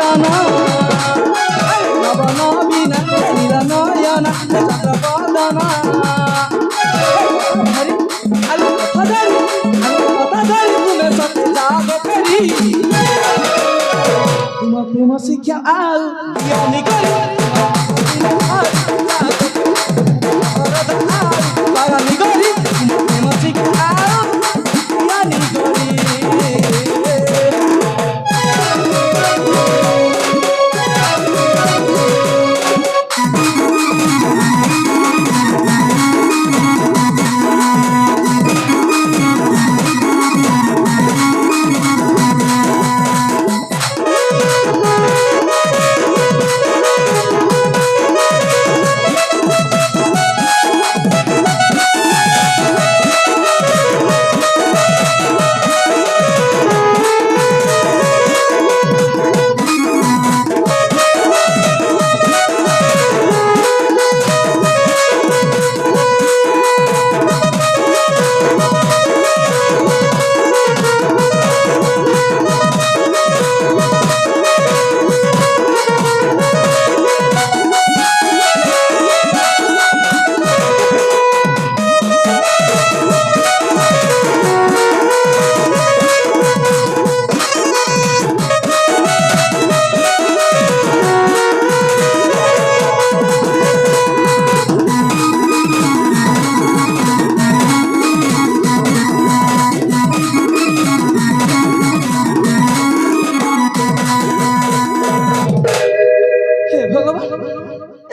বদনা নবনা বিনা নীল নয়না চন্দ্র বদনা হরি আলো কথা ধরি তুমি সতে যাবো ফেরি তোমার প্রেম শিক্ষা আউ ইয়ানি করি বাগানি করি তোমার প্রেম শিক্ষা আউ ইয়ানি করি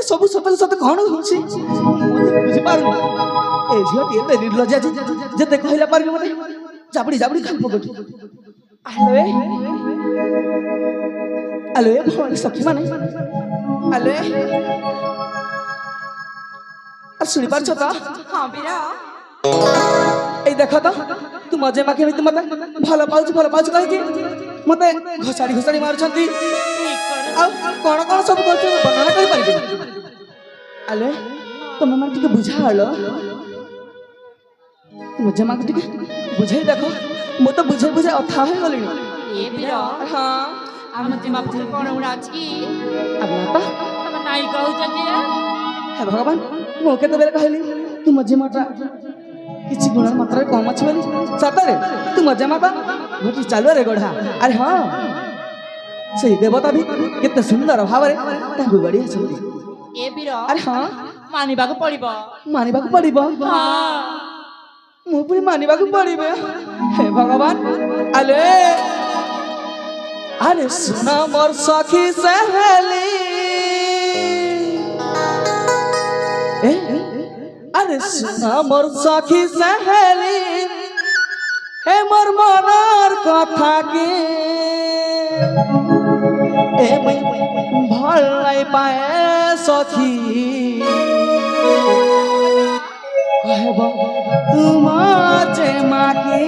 सब सतल सत कौन होछि बुझि पारु ए झियटी एते निर्लज्जा जते कहला पारबी मते जाबड़ी जाबड़ी खान पकटी आलो ए भवानी सखी माने आलो आ सुनि पारछ त हां बिरा ए देखो त तू मजे माके मते भलो पाउछ कहि कि मते घसाड़ी मारछंती आ कोन कोन सब करछ वर्णना करि पारिबे आले तुम मन टिके बुझालो मजे माके टिके बुझाई देखो मो तो बुझाई अथा हो गलिनी ए बिरा हां हम जिमा बुझे कोन उडा छी अब ना तम नाई कहू जे हे भगवान मो के तो बेले कहली तू मजे माटा किछि गुण मात्रा कम अछि बोली सतरे तू मजे माता गोटी चालू रे गोढा अरे हां सही देवता भी कितने सुंदर भाव रे ताकू गड़ी हसंती ए बिरा अरे हां मानिबाकू पड़िबो हां मो पुरी मानिबाकू पड़िबे हे भगवान अले अरे सुना मोर सखी सहेली ए अरे सुना मोर सखी सहेली हे मोर मनार कथा के ए भल नहीं पाए सखी कहब तुम जे माके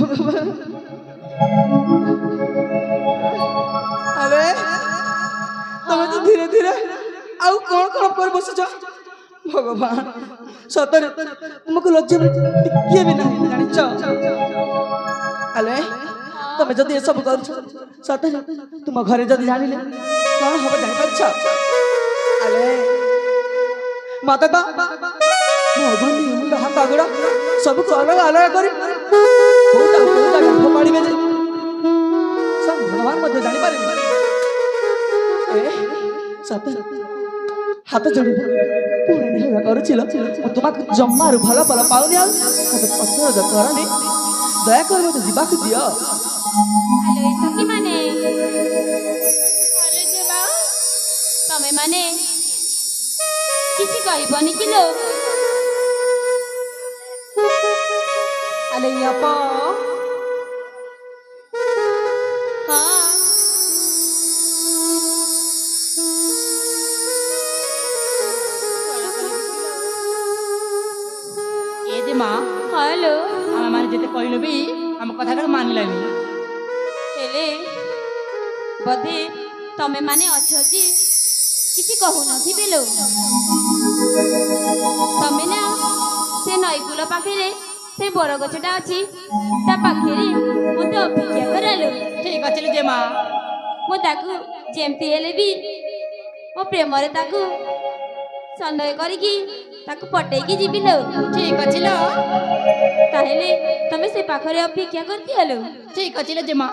ভগবান আরে তুমি তো ধীরে ধীরে ଆଉ କଣ କଣ କରି ବସୁଛ ଭଗବାନ ସତରେ ତୁମକୁ ଲଜ୍ଜା ଟିକିଏ ବି ନାହିଁ ଜାଣିଛ ଆଲେ ତମେ ଯଦି ଏସବୁ କରୁଛ ସତରେ ତୁମ ଘରେ ଯଦି ଜାଣିଲେ କଣ ହବ ଜାଣିପାରୁଛ ଆଲେ ମତେ ତ ମୋ ଗଣ୍ଡି ମୁଣ୍ଡ ହାତ ଗୋଡ଼ ସବୁକୁ ଅଲଗା ଅଲଗା କରି କୋଉଟା କୋଉ ଜାଗା ଫୋପାଡ଼ିବେ ଯେ ସବୁ ଭଗବାନ ମଧ୍ୟ ଜାଣିପାରିବେ ଏ ସତ ହାତ ଯୋଡ଼ି ପୁଣି ନେବା କରୁছিল ମୁଁ ତୁମକୁ ଜମାରୁ ଭଲ ଭଲ ପାଉନି ଆଉ ମତେ ପସନ୍ଦ କରନି ଦୟାକରି ମତେ ଯିବାକୁ ଦିଅ হ্যালো সখী মানে হ্যালো দেবা তুমি মানে কিছু কইবনি কি লো আলে আপা হ্যাঁ ଏ ଯେ ମା হ্যালো ଆମେ ମାନେ ଯେତେ କହିଲେ ବି ଆମ କଥାଟାକୁ ମାନିଲାନି ହେଲେ ବୋଧେ ତମେ ମାନେ ଅଛ ଯେ କିଛି କହୁନଥିବେ ଲୋ ତମେ ନା ସେ ନଈକୂଳ ପାଖରେ ସେ ବରଗଛଟା ଅଛି ତା ପାଖରେ ମୋତେ ଅପେକ୍ଷା କରାଲୋ ଠିକ ଅଛି ଯେ ମା ମୁଁ ତାକୁ ଯେମିତି ହେଲେ ବି ମୋ ପ୍ରେମରେ ତାକୁ ସନ୍ଦେହ କରିକି ତାକୁ ପଟେଇକି ଯିବି ଲୋ ଠିକ ଅଛି ଲୋ ତାହେଲେ ତମେ ସେ ପାଖରେ ଅପେକ୍ଷା କରିଦିଅ ଲୋ ଠିକ ଅଛି ଯେ ମା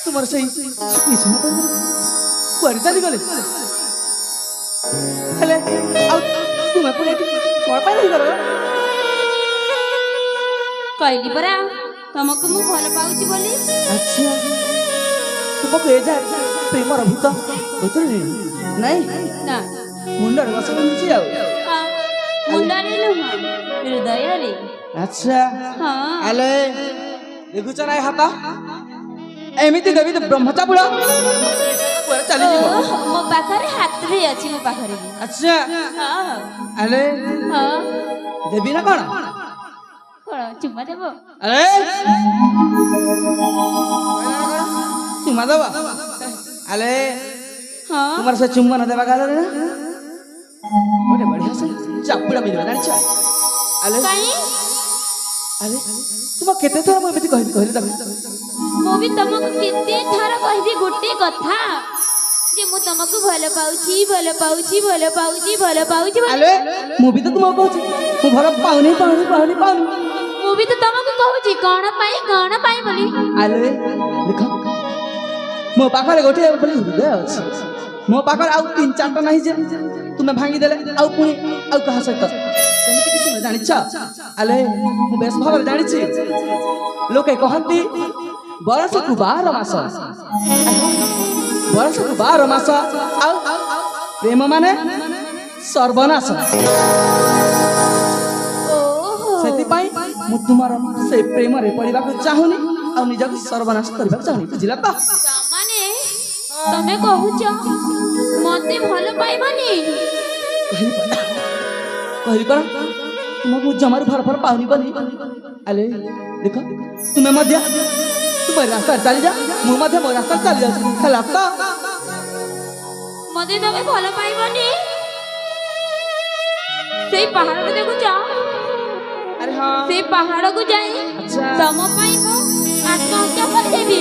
তোমার সেই কিছু না কুয়াড়ে চালিগলে ହେଲେ ଆଉ ତୁମେ ପୁଣି ଏଠି କଣ ପାଇଁ ରହିଗଲ କହିଲି ପରା ତମକୁ ମୁଁ ଭଲ ପାଉଛି ବୋଲି ଆଚ୍ଛା ତୁମକୁ ଏ ଯାଏ ପ୍ରେମର ଭୂତ ଉତରୁନି ନାଇଁ ନା ମୁଣ୍ଡରେ ବସ ବନ୍ଧୁଛି ଆଉ ହଁ, ମୁଣ୍ଡରେ ନୁହଁ ହୃଦୟରେ ଆଚ୍ଛା ହଁ ହେଲେ ଦେଖୁଛ ନା ଏ ହାତ ଏମିତି ଦେବି ବ୍ରହ୍ମଚାପୁଳ କୁଆଡ଼େ ଚାଲିଯିବ ମୋ ପାଖରେ ହାତରେ ଅଛି ମୋ ପାଖରେ ବି ଆଚ୍ଛା ହଁ ହେଲେ ହଁ ଦେବି ନା କଣ କଣ ଚୁମା ଦେବ ଆରେ ଚୁମା ଦବ ଆଲେ ହଁ ତୁମର ସେ ଚୁମ୍ବନ ଦେବା ଗାଲରେ ନା ଗୋଟେ ବଢିଆ ସେ ଚାପୁଡ଼ା ମିଳିବ ଜାଣିଛ ଆଲେ କାଇଁ ଆଲେ ତୁମ କେତେ ଥର ମୁଁ ଏମିତି କହିଲି କହିଲି ତମେ ମୁଁ ବି ତମକୁ କେତେ ଥର କହିବି ଗୋଟେ କଥା ଯେ ମୁଁ ତମକୁ ଭଲ ପାଉଛି ଭଲ ପାଉଛି ଭଲ ପାଉଛି ଭଲ ପାଉଛି ବୋଲି। ଆଲେ ମୁଁ ବି ତ ତୁମକୁ କହୁଛି ମୁଁ ଭଲ ପାଉନି ପାଉନି ପାଉନି ପାଉନି ମୁଁ ବି ତ ତମକୁ କହୁଛି କଣ ପାଇଁ ବୋଲି ଆଲେ ଦେଖ ମୋ ପାଖରେ ଗୋଟିଏ ବୋଲି ହୃଦୟ ଅଛି ମୋ ପାଖରେ ଆଉ 3-4ଟା ନାହିଁ ଯେ ତୁମେ ଭାଙ୍ଗିଦେଲେ ଆଉ ପୁଣି ଆଉ କାହା ସହିତ ସେମିତି କିଛି ନୁହେଁ ଜାଣିଛ ଆଲେ ମୁଁ ବେଶ ଭାବରେ ଜାଣିଛି ଲୋକେ କହନ୍ତି ବରଷକୁ 12 ମାସ ବର୍ଷକୁ 12 ମାସ ଆଉ ପ୍ରେମ ମାନେ ସର୍ବନାଶ ଓହୋ ସେଥିପାଇଁ ମୁଁ ତୁମର ସେ ପ୍ରେମରେ ପଡ଼ିବାକୁ ଚାହୁଁନି ଆଉ ନିଜକୁ ସର୍ବନାଶ କରିବାକୁ ଚାହୁଁନି ବୁଝିଲ ତ ତାମାନେ ତମେ କହୁଛ ମତେ ଭଲ ପାଇବନି? କହିଲି ପରା ତୁମକୁ ଜମାରୁ ଫର ଫର ପାଉନି ବୋଲି। ଆଲେ ଦେଖ ତୁମେ ମଧ୍ୟ ତୁମ ରାସ୍ତା ଚାଲି ଯା, ମୁଁ ମଧ୍ୟ ମୋ ରାସ୍ତା ଚାଲି ଯାଉଛି ହେଲା ତ? ମତେ ତମେ ଭଲ ପାଇବନି? ସେଇ ପାହାଡ଼କୁ ଦେଖୁଛ, ଆରେ ହଁ ସେଇ ପାହାଡ଼କୁ ଯାଇ ଆଚ୍ଛା ତମ ପାଇଁ ମୁଁ ଆତ୍ମହତ୍ୟା କରିଦେବି।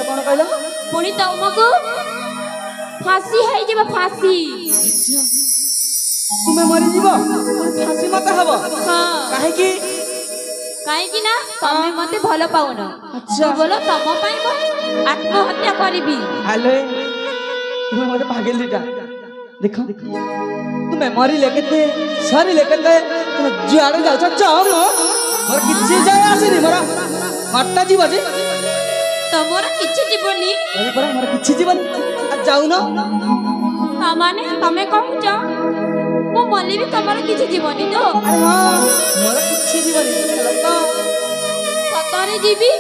କଣ କହିଲ? ପୁଣି ତମକୁ ଫାଶୀ ହେଇଯିବ, ଫାଶୀ। ତୁମେ ମରିଯିବ, ଫାଶୀ ମତେ ହବ? ହଁ, କାହିଁକି? କାହିଁକି ନା ତମେ ମତେ ଭଲ ପାଉନ। ଆଚ୍ଛା ବୋଲ ତମ ପାଇଁ ମୁଁ ଆତ୍ମହତ୍ୟା କରିବି। ଆଲେ ତୁମେ ମତେ ପାଗେଲ ଦିଟା ଦେଖ, ତୁମେ ମରିଲେ କେତେ ସରିଲେ କେତେ, ତୁମେ ଯୁଆଡେ ଯାଉଛ ଯାଅ, ମୋର କିଛି ଯାଏ ଆସେନି, ମୋର ହଟା ଯିବ ଯେ ତମର କିଛି ଯିବନି? ପରା ମୋର କିଛି ଯିବନି। ଆଉ ଯାଉନ? ତାମାନେ ତମେ କହୁଛ ମୁଁ ମଲି ବି ତମର କିଛି ଯିବନି ତ? ଆରେ ହଁ ମୋର କିଛି ଯିବନି ହେଲା ତ? ସତରେ ଯିବି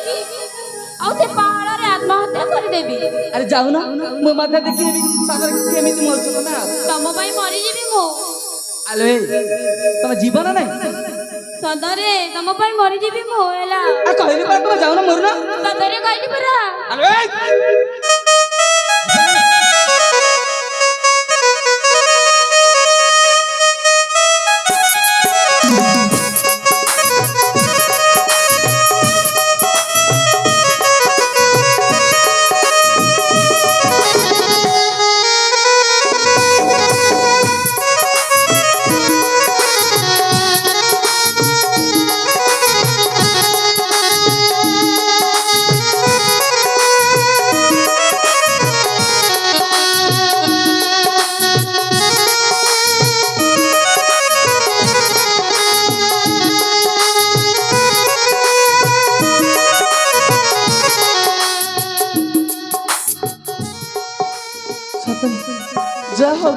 ଆଉ ସେ ପାହାଡ଼ରେ ଆତ୍ମହତ୍ୟା କରିଦେବି। ଆରେ ଯାଉନ, ମୁଁ ମଧ୍ୟ ଦେଖିନେବି ସତରେ କେମିତି ମରୁଛ ତମେ। ଆଉ ତମ ପାଇଁ ମରିଯିବି ମୁଁ। ଆଲୋ ତମେ ଜୀବନ ନାଇଁ? ସତରେ ତମ ପାଇଁ ମରିଯିବି ମୁଁ ହେଲା। ଆଉ କହିଲି ପରା ତମେ ଯାଉନ, ମରୁନ। ସତରେ କହିଲି ପରା। ଆଲୋ ଯା ହଉ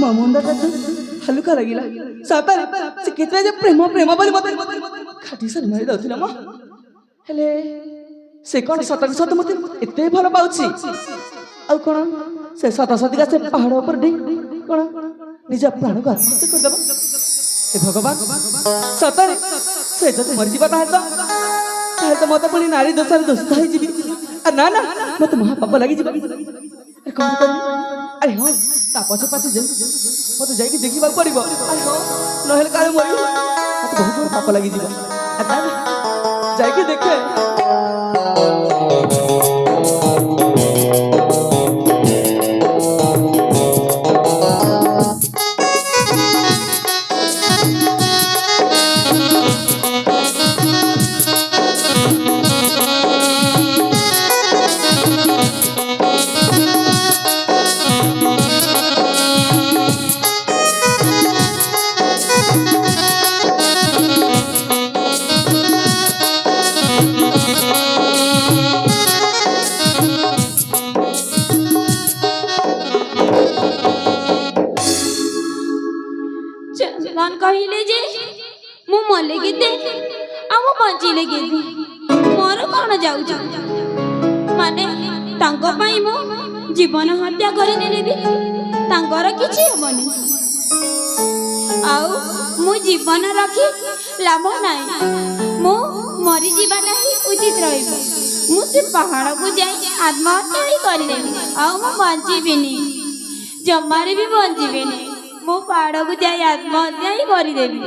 ମୋ ମୁଣ୍ଡଟା ହାଲୁକା ଲାଗିଲା। ସତରେ ସେ କେତେ ଯେ ପ୍ରେମ ପ୍ରେମ ବୋଲି ମତେ ଖାଟି ସାରି ମାରି ଦଉଥିଲା ମ। ହେଲେ ସେ କଣ ସତକୁ ସତ ମତେ ଏତେ ଭଲ ପାଉଛି? ଆଉ କଣ ସେ ସତ ସତିକା ସେ ପାହାଡ଼ ଉପରେ ଡେଇଁ କଣ ନିଜ ପ୍ରାଣକୁ ଆତ୍ମହତ୍ୟା କରିଦେବ? ହେ ଭଗବାନ, ସତରେ ସେ ଯଦି ମରିଯିବ ତାହେଲେ ତ ମତେ ପୁଣି ନାରୀ ଦୋଷରେ ଦୋଷିତ ହେଇଯିବି। ଆଉ ନା ନା, ମତେ ମହାପାପ ଲାଗିଯିବ। କଣ କରିବି? ଆରେ ହଁ, ତା ପଛେ ପଛେ ମତେ ଯାଇକି ଦେଖିବାକୁ ପଡିବ। ଆରେ ହଁ, ନହେଲେ କାଳେ ମରିବ, ମତେ ବହୁତ ବଡ଼ ପାପ ଲାଗିଯିବ। ଯାଇକି ଦେଖେ। ଚନ୍ଦନ କହିଲେ ଯେ ମୁଁ ମଲେ କେତେ ଆଉ ମୁଁ ବଞ୍ଚିଲେ କେତେ, ମୋର କଣ ଯାଉଛି? ମାନେ ତାଙ୍କ ପାଇଁ ମୁଁ ଜୀବନ ହତ୍ୟା କରିନେଲେ ବି ତାଙ୍କର କିଛି ହବନି, ଆଉ ମୁଁ ଜୀବନ ରଖି ଲାଭ ନାହିଁ। ମୁଁ ମରିଯିବାଟା ହିଁ ଉଚିତ ରହିବ। ମୁଁ ସେ ପାହାଡ଼କୁ ଯାଇ ଆତ୍ମହତ୍ୟା ହିଁ କରିନେବି, ଆଉ ମୁଁ ବଞ୍ଚିବିନି, ଜମାରେ ବି ବଞ୍ଚିବିନି। ମୁଁ ପାହାଡ଼କୁ ଯାଇ ଆତ୍ମହତ୍ୟା ହିଁ କରିଦେବି।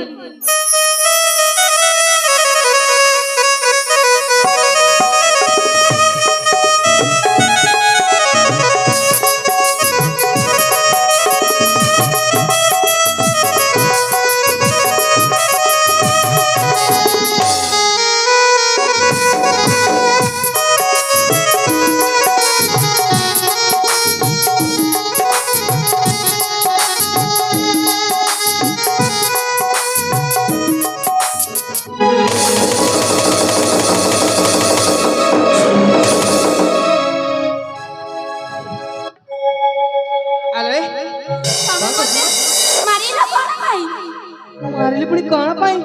ମାରିଲି ପୁଣି କଣ ପାଇଁ?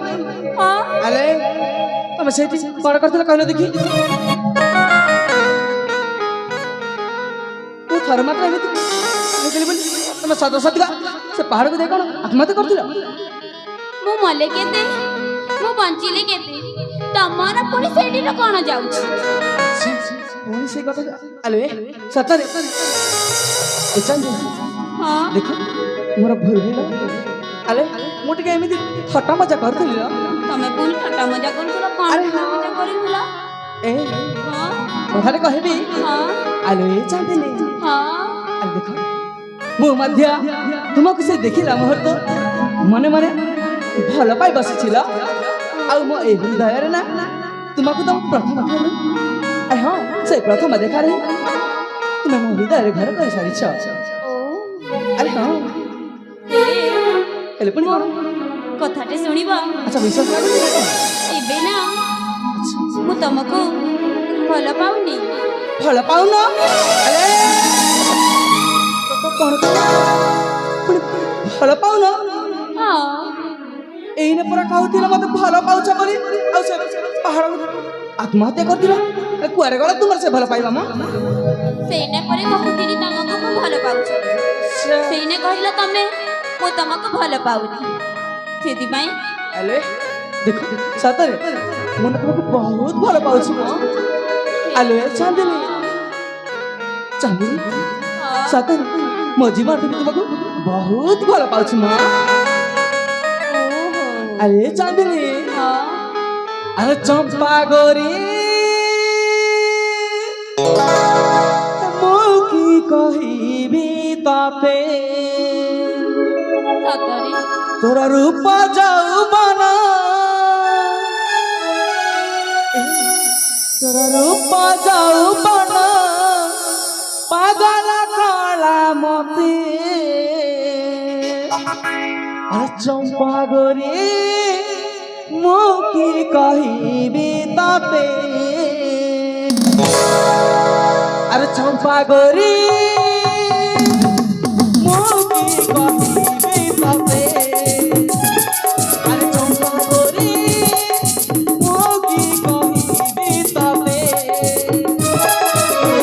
ଆରେ ତମେ ସେଇଠି କଣ କରିଥିଲ କହିଲ ଦେଖି? ଥରେ ମାତ୍ର ଏମିତି କହିଥିଲି ବୋଲି ତମେ ସଦସତିକା ସେ ପାହାଡ଼କୁ ଦେଇ କ'ଣ ଆତ୍ମହତ୍ୟା କରିଥିଲ? ମୁଁ ମଲେ କେତେ ମୁଁ ବଞ୍ଚିଲି କେତେ ତମର ପୁଣି ସେଇଠିର କ'ଣ ଯାଉଛି? ପୁଣି ସେଇ କଥା ଆଲୋ ସତରେ ଏ ଚାନ୍ଦି ହଁ ଦେଖ ମୋର ଭୁଲ ହେଇଗଲା ଆଲେ ମୁଁ ଟିକେ ଏମିତି ଥଟ୍ଟା ମଜା କରୁଥିଲି ର ତମେ ପୁଣି ଥଟ୍ଟା ମଜା କରୁଥିଲ କ'ଣ ଆରେ ଥଟ୍ଟା ମଜା କରୁଥିଲ? ଏ ହଁ କଥାଟେ କହିବି ହଁ ଆଲୋ ଏ ଚାନ୍ଦିନୀ ହଁ ଆରେ ଦେଖ ମୁଁ ମଧ୍ୟ ତୁମକୁ ସେ ଦେଖିଲା ମୁହୂର୍ତ୍ତ ମନେ ମନେ ଭଲ ପାଇ ବସିছিল ଆଉ ମୋ ଏଇ ହୃଦୟରେ ନା ତୁମକୁ ତ ପ୍ରଥମ ଥର ଆରେ ହଁ ସେ ପ୍ରଥମ ଦେଖାରେ ତୁମେ ମୋ ହୃଦୟରେ ଘର କରିସାରିଛ ଓ ଆରେ ହଁ ଏ ହେଲେ ପୁଣି କ'ଣ କଥାଟେ ଶୁଣିବ ଆଚ୍ଛା ବିଶ୍ୱାସ ଲାଗୁଛି ଏବେ ନା ମୁଁ ତମକୁ ଭଲ ପାଉନି ଭଲ ପାଉନ ଆରେ କ'ଣ ପୁଣି ଭଲ ପାଉନ ହଁ ଏଇନେ ପରା କହୁଥିଲ ମତେ ଭଲ ପାଉଛ ବୋଲି ଆଉ ସେ ପାହାଡ଼ ଆତ୍ମହତ୍ୟା କରିଥିଲ କୁଆଡ଼େ ଗଲା ତୁମର ସେ ଭଲ ପାଇବା ମ ସେଇନେ ପରେ କହୁଥିଲି ତମକୁ ମୁଁ ଭଲ ପାଉଛି ସେଇନେ କହିଲ ତମେ ମୁଁ ତମକୁ ଭଲ ପାଉନି ସେଥିପାଇଁ ଆଲେ ଦେଖ ସତରେ ମୁଁ ନା ତୁମକୁ ବହୁତ ଭଲ ପାଉଛି ମ ଆଲେ ଚାନ୍ଦିନୀ ଚାନ୍ଦିନୀ ହଁ ସତରେ ମୋ ଜୀବନଠୁ ତୁମକୁ ବହୁତ ଭଲ ପାଉଛି ମ ଓହୋ ଆରେ ଚାନ୍ଦିନୀ ହଁ ଆରେ ଚମ୍ପା ଗୋରୀ ମୁଁ କି କହିବି ତତେ ସତରେ ତୋର ରୂପ ଯୌବନ ତୋର ରୂପ ଯୌବନ ପାଗଳ କଳା ମତେ ଆରେ ଚମ୍ପା ଗୋରୀ ମୁଁ କି କହିବି ତତେ আরে চম্পা গরি মুকি কহিবি ততে আরে চম্পা গরি মুকি কহিবি ততে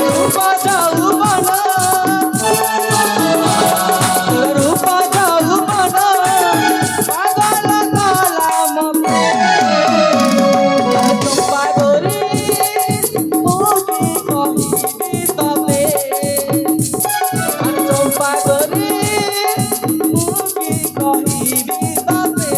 রূপা যৌবন রূপা যৌবন পাগল কলা মতে চম্পা গরি মুকি কহিবি ততে চম্পা গরি মুকি কহিবি ততে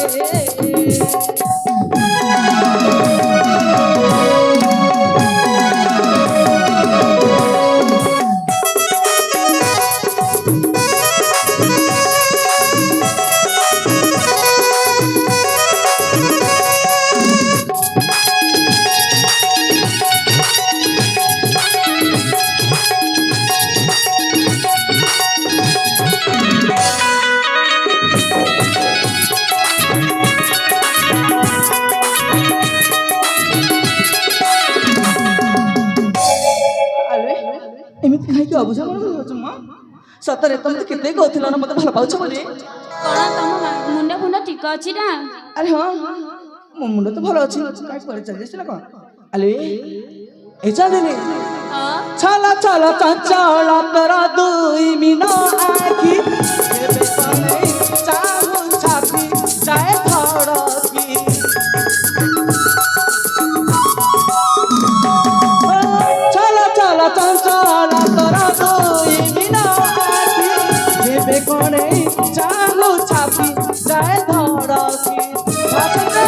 ଏମିତି କାହିଁକି ଅବୁଝା ମନେ କରୁଛ ମା ସତରେ ତମେ ତ କେତେ କହୁଥିଲ ନା ମତେ ଭଲ ପାଉଛ ବୋଲି କ'ଣ ତମ ମୁଣ୍ଡ ଫୁଣ୍ଡ ଠିକ ଅଛି ନା ଆରେ ହଁ ମୋ ମୁଣ୍ଡ ତ ଭଲ ଅଛି କାହିଁ କୁଆଡ଼େ ଚାଲି ଆସିଲା କ'ଣ ଆଲେ ଏ ଚାଲିନି ହଁ ଛଲ ଛଲ ଚଞ୍ଚଳ ତୋର ଦୁଇ ମିନ ଆଖି ଏବେ ତମେ ଚାହୁଁ ଛାତି ଯାଏ ଧଡ଼କି ଛଲ ଛଲ ଚଞ୍ଚଳ ତୋର ଦୁଇ ମିନ ଆଖି ଏବେ କଣେ ଚାହୁଁ ଛାତି ଯାଏ ଧଡ଼କି ଭାବରେ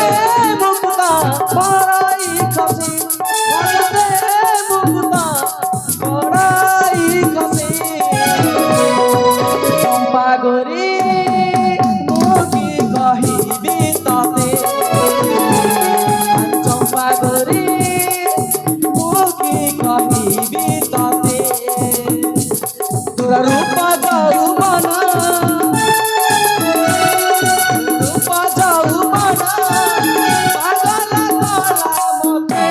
ମୁକ୍ତା ପରାଇ ଖସି ଭାବରେ ମୁକ୍ତା ପରାଇ ଖସି ଚମ୍ପା ଗୋରୀ ମୁଁ କି କହିବି ତତେ ଚମ୍ପା ଗୋରୀ ମୁଁ କି କହିବି ତତେ ତୋର ରୂପ ଯୌବନ ରୂପ ଯୌବନ ପାଗଳ କଳା ମତେ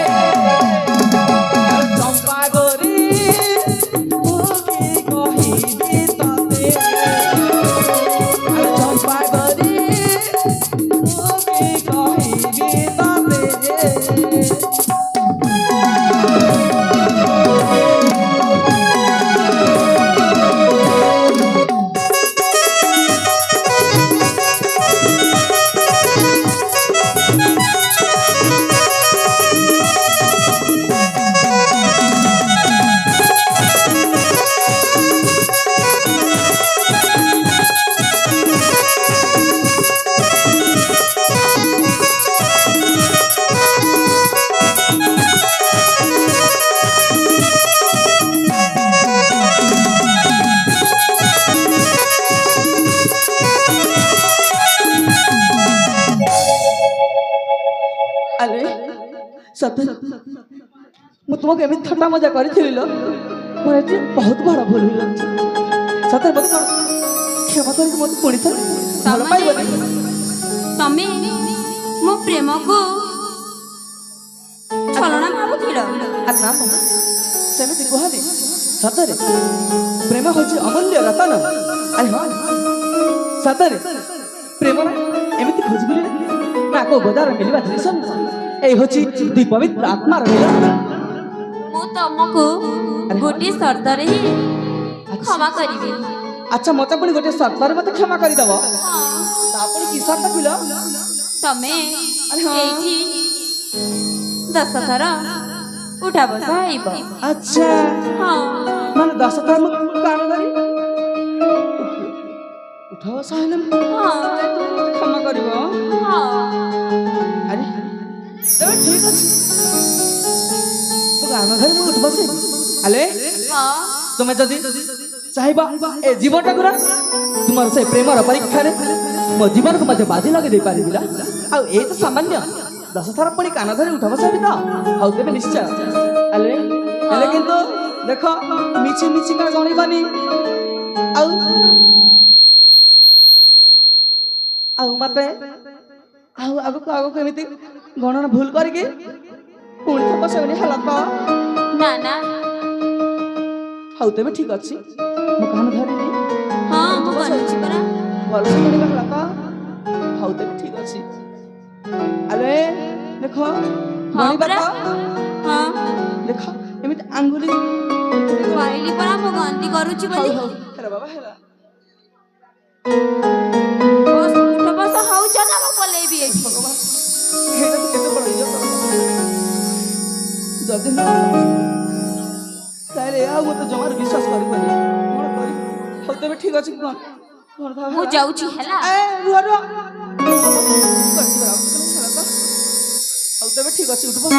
ଚମ୍ପା ଗୋରୀ ମୁଁ କି କହିବି ତତେ ଚମ୍ପା ଗୋରୀ ମୁଁ କି କହିବି ତତେ ଆରେ ସତ ମୁଁ ତୁମକୁ ଏମିତି ଥଟ୍ଟା ମଜା କରିଥିଲି ଲୋ ମୋର ଏଠି ବହୁତ ବଡ଼ ଭୁଲ ହେଇଯାଉଛି ସତରେ ମୋତେ କଣ କ୍ଷମା କରିକି ମୋତେ ପୁଣି ଥରେ ଭଲ ପାଇବନି ତମେ ମୋ ପ୍ରେମକୁ ଛଳନା ଭାବୁଥିଲ ଆରେ ନା ମାମା ସେମିତି କୁହନି ସତରେ ପ୍ରେମ ହେଉଛି ଅମୂଲ୍ୟ ରତନ ଆରେ ହଁ ସତରେ ପ୍ରେମର ଏମିତି ଖୋଜିବିଲି ନା କୋଉ ବଜାର ମିଳିବା ଜିନିଷ এই হচ্ছে দুই পবিত্র আত্মার মিলন ମୁଁ ତମକୁ ଗୋଟିଏ ସର୍ତ୍ତରେ ହିଁ କ୍ଷମା କରିବି আচ্ছা মতে পুଣି গোটে সর্তরে মতে ক্ষমা করিদেব তারপরে কি সর্ত ছিল ତମେ ଆରେ ହଁ। ଏଇଠି 10 ଥର ଉଠା ବସା ହେଇବ আচ্ছা ହଁ মানে 10 ଥର ମୁଁ କାଣ କରି উঠাও সাইলে ହଁ ক্ষমা করিব ହଁ আরে তবে ঠিক আছে ମୁଁ କାଣ ଧରି ମୁଁ ଉঠ ବসে আলে ହଁ তুমি যদি চাহিবা এ জীবনটাକୁ না তোমার সেই প্রেমর পরীক্ষারে ମୋ ଜୀବନକୁ ମଧ୍ୟ ବାଜି ଲଗେଇ ଦେଇ ପାରିବି ନା ଆଉ ଏଇ ତ ସାମାନ୍ୟ 10 ଥର ପୁଣି କାନ ଧରି ଉଠ ବସାବି ତ ହଉ ତେବେ ନିଶ୍ଚୟ ଆଲେ ହେଲେ କିନ୍ତୁ ଦେଖ ମିଛି ମିଛି କା ଜଣିବାନି ଆଉ ଆଉ ମତେ ଆଉ ଆଗକୁ ଆଗକୁ ଏମିତି ଗଣନା ଭୁଲ କରିକି ପୁଣି ତ ବସାବିନି ହେଲା ତ ନା ନା ହଉ ତେବେ ଠିକ ଅଛି ମୁଁ କାନ ଧରିନି ହଁ ମୁଁ କରୁଛି ପରା ଭଲସେ ପଡ଼ିବା ହେଲା ତ ହଉ ତେବେ ଠିକ ଅଛି ଆରେ ଦେଖ ହଁ ଗଣିବା ପରା ତ ହଁ ଦେଖ ଏମିତି ଆଙ୍ଗୁଳି କହିଲି ପରା ମୁଁ ଗନ୍ତି କରୁଛି ବୋଲି ହଉ ହେଲା ବାବା ହେଲା ଉଠ ବସ ହଉଛ ନା ମୁଁ ପଳେଇବି ଏଠି ଭଗବାନ ହେଇଟା ତ କେତେ ବଡ଼ ଇଜ୍ଜତ ଯଦି ନ ତାହେଲେ ଆଉ ମୁଁ ତ ଜମାରୁ ବିଶ୍ୱାସ କରିପାରିବି କଣ କରିବି ହଉ ତେବେ ଠିକ ଅଛି କଣ କଣ ଭାବ ମୁଁ ଯାଉଛି ହେଲା ରୁହ ରୁହ ହଉ ତେବେ ଠିକ ଅଛି ଉଠ ବସ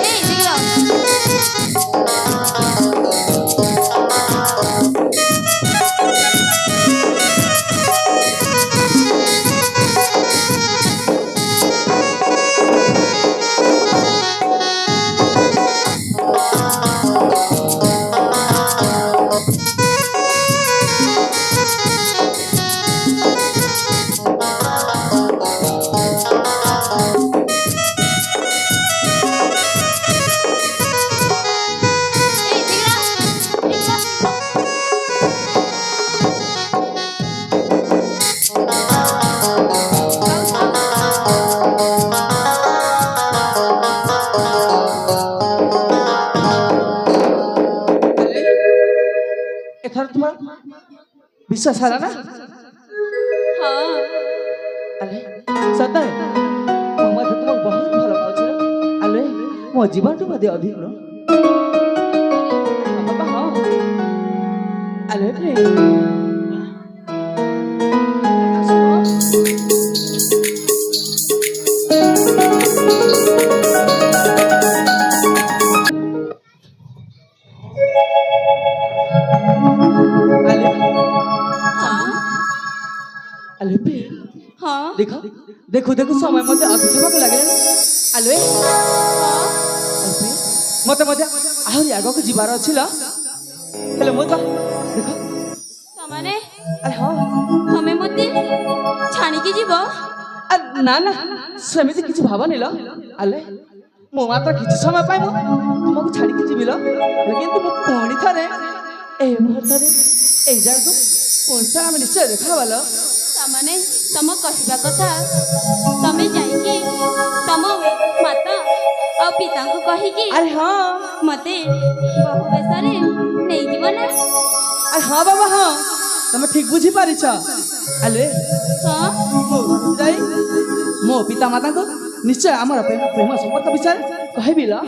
এই দেখো এই দেখো এখানে তোমার বিশ্বাস হারা না ହଁ আরে সତରେ ମୁଁ ମଧ୍ୟ ତୁମକୁ ବହୁତ ଭଲ ପାଉଛି ଆଲେ ମୋ ଜୀବନଠୁ ମଧ୍ୟ ଅଧିକ ବାବା ହଁ ଆଲେ আলে ହଁ আলে ହଁ দেখো দেখো দেখো সময় মধ্যে ଅଧିକ ହେବାକୁ ଲାଗିଲାଣି ଆଲେ ମତେ ମଧ୍ୟ ଆହୁରି ଆଗକୁ ଯିବାର ଅଛି ଲୋ ହେଲେ ମୁଁ ତ ଦେଖ ତମାନେ ଆରେ ହଁ ତମେ ମତେ ଛାଣିକି ଯିବ ଆରେ ନା ନା ସେମିତି କିଛି ଭାବନି ଲୋ ଆଲେ ମୁଁ ମାତ୍ର କିଛି ସମୟ ପାଇଁ ମୁଁ ତୁମକୁ ଛାଡ଼ିକି ଯିବି ଲୋ ହେଲେ କିନ୍ତୁ ମୁଁ ପୁଣି ଥରେ এই ମୁହୂର୍ତ୍ତରେ এই ଜାଗାକୁ ପୁଣି ଥରେ ଆମେ ନିଶ୍ଚୟ ଦେଖା ହବା ଲୋ ତମାନେ ତମ କହିବା କଥା ତମେ ଯାଇକି ତମ ମାତା ଆଉ ପିତାଙ୍କୁ କହିକି ଆରେ ହଁ ମତେ ବହୁ ବେଶରେ ନେଇଯିବ ନା ଆରେ ହଁ ବାବା ହଁ ତମେ ଠିକ ବୁଝିପାରିଛ ଆଲେ ହଁ ମୁଁ ଘରକୁ ଯାଇ ମୋ ପିତା ମାତାଙ୍କୁ ନିଶ୍ଚୟ ଆମର ପ୍ରେମ ସମ୍ପର୍କ ବିଷୟରେ କହିବି ଲୋ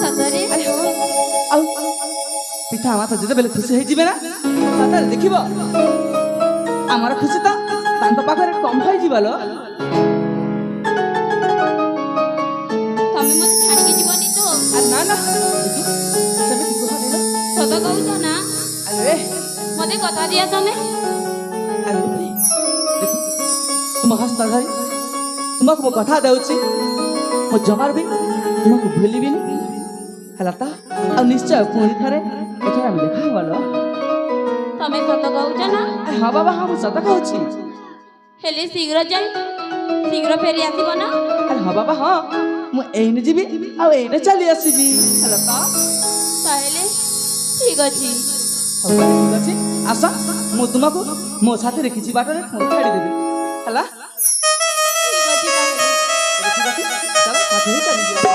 ସତରେ ଆରେ ହଁ ଆଉ ପିତା ମାତା ଯେତେବେଳେ ଖୁସି ହେଇଯିବେ ନା ସେତେବେଳେ ଦେଖିବ ଆମର ଖୁସି ତ ତାଙ୍କ ପାଖରେ କମ ହେଇଯିବ ଲୋ ନା ସେମିତି କୁହ ନାହିଁ ନା। ସତ କହୁଛ ନା? ଆରେ ମତେ କଥା ଦିଅ ତମେ। ଆରେ ଦେଖ ତୁମ ହସ୍ତ ଧରି ତୁମକୁ ମୁଁ କଥା ଦେଉଛି ମୁଁ ଜମାର ବି ତୁମକୁ ଭୁଲିବିନି ହେଲା ତ। ଆଉ ନିଶ୍ଚୟ ପୁଣି ଥରେ ଏଠାରେ ଆମେ ଦେଖା ହବ ଲୋ। ତମେ ସତ କହୁଛ ନା? ହଁ ବାବା ହଁ ମୁଁ ସତ କହୁଛି। ହେଲେ ଶୀଘ୍ର ଯାଇ ଶୀଘ୍ର ଫେରି ଆସିବ ନା? ଆରେ ହଁ ବାବା ହଁ ମୁଁ ଏଇନେ ଯିବି ଆଉ ଏଇନେ ଚାଲି ଆସିବି ହେଲା ତ। ତାହେଲେ ଠିକ ଅଛି। ହଉ ତାହେଲେ ଠିକ ଅଛି ଆସ ମୁଁ ତୁମକୁ ମୋ ସାଥିରେ କିଛି ବାଟରେ ଛାଡ଼ିଦେବି ହେଲା। ଠିକ ଅଛି ତାହେଲେ। ଠିକ ଅଛି ଚାଲ ସାଥିରେ ଚାଲିଯିବା।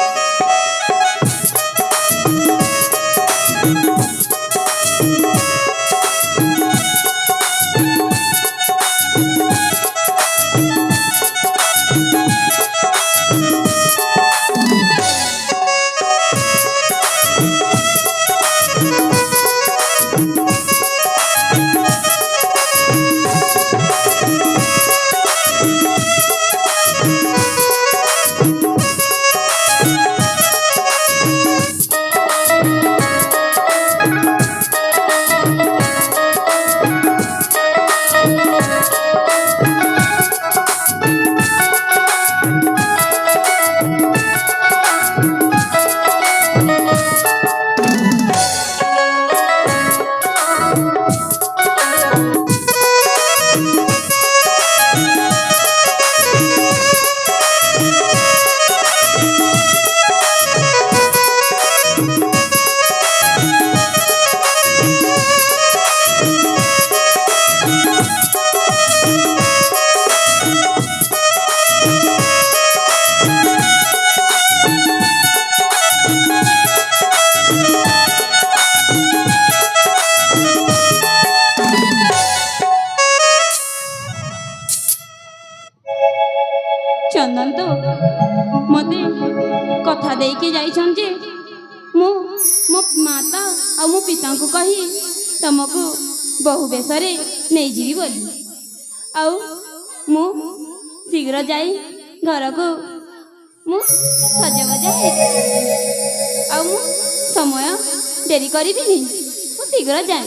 ଚନ୍ଦନ ତ ମତେ କଥା ଦେଇକି ଯାଇଛନ୍ ଯେ ମୁଁ ମୋ ମାତା ଆଉ ମୋ ପିତାଙ୍କୁ କହି ତମକୁ ବହୁ ବେଶରେ ନେଇଯିବି ବୋଲି। ଆଉ ମୁଁ ଶୀଘ୍ର ଯାଇ ଘରକୁ ମୁଁ ସଜବାଜ ହେଇଛି। ଆଉ ମୁଁ ସମୟ ଡେରି କରିବିନି, ମୁଁ ଶୀଘ୍ର ଯାଏ।